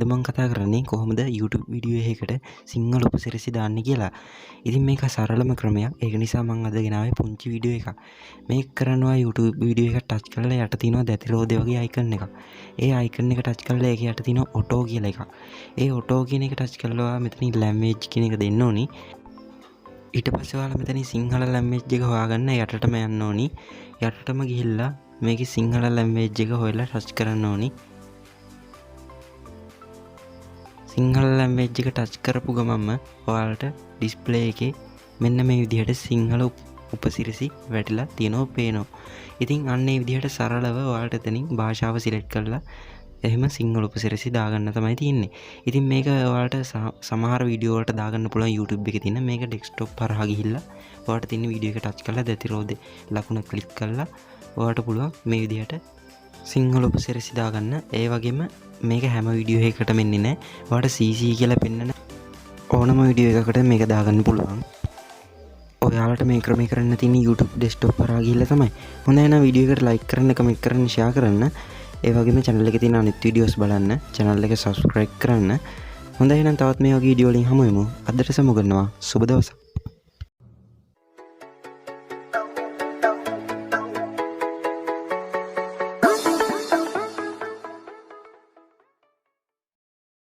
මම කතා කරන්නේ කොහොමද YouTube වීඩියෝ එකකට සිංහල උපසිරසි දාන්නේ කියලා. ඉතින් මේක සරලම ක්‍රමයක්. ඒක නිසා මම අද ගෙනාවේ පුංචි වීඩියෝ එකක්. මේක කරනවා YouTube වීඩියෝ එක ටච් කරලා යට තියෙනවා දැතිරෝදේ වගේ අයිකන් එකක්. ඒ අයිකන් එක ටච් කරලා ඒක යට තියෙනවා ඔටෝ කියලා එකක්. ඒ ඔටෝ කියන එක ටච් කරලා මෙතනින් ලැන්ග්වේජ් කියන එක දෙන්න ඕනි. ඊට පස්සේ ඔයාලා මෙතනින් සිංහල ලැන්ග්වේජ් එක හොයාගන්න යටටම යන්න ඕනි. යටටම ගිහිල්ලා මේකේ සිංහල ලැන්ග්වේජ් එක හොයලා ටච් කරන්න ඕනි. සිංහල ලැන්ග්වේජ් එක ටච් කරපු ගමන්ම ඔයාලට ඩිස්ප්ලේ එකේ මෙන්න මේ විදිහට සිංහල උපසිරසි වැටිලා තියෙනවා පේනවා. ඉතින් අන්න ඒ විදිහට සරලව ඔයාලට එතනින් භාෂාව සිලෙක්ට් කරලා එහෙම සිංහල උපසිරසි දාගන්න තමයි තියෙන්නේ. ඉතින් මේක ඔයාලට සමහර වීඩියෝ වලට දාගන්න පුළුවන් YouTube එකේ තියෙන මේක ඩෙස්ක්ටොප් හරහා ගිහිල්ලා ඔයාලට තියෙන වීඩියෝ එක ටච් කරලා දැතිරෝදේ ලකුණ ක්ලික් කරලා ඔයාලට පුළුවන් මේ විදිහට සිංහල උපසිරසි දාගන්න. ඒ වගේම මේක හැම වීඩියෝ එකකටම එන්නේ නැහැ. ඔයාලට CC කියලා පෙන්නන ඕනම වීඩියෝ එකකට මේක දාගන්න පුළුවන්. ඔයාලට මේ ක්‍රමය කරන්න තියෙන YouTube desktop හරහා ගිහිල්ලා තමයි. හොඳයි එහෙනම් වීඩියෝ එකට like කරන්න, comment කරන්න, share කරන්න. ඒ වගේම channel එකේ තියෙන අනිත් වීඩියෝස් බලන්න. channel එක subscribe කරන්න. හොඳයි එහෙනම් තවත් මේ වගේ වීඩියෝ වලින් හමු වෙමු. අදට සමු ගන්නවා. සුබ දවසක්.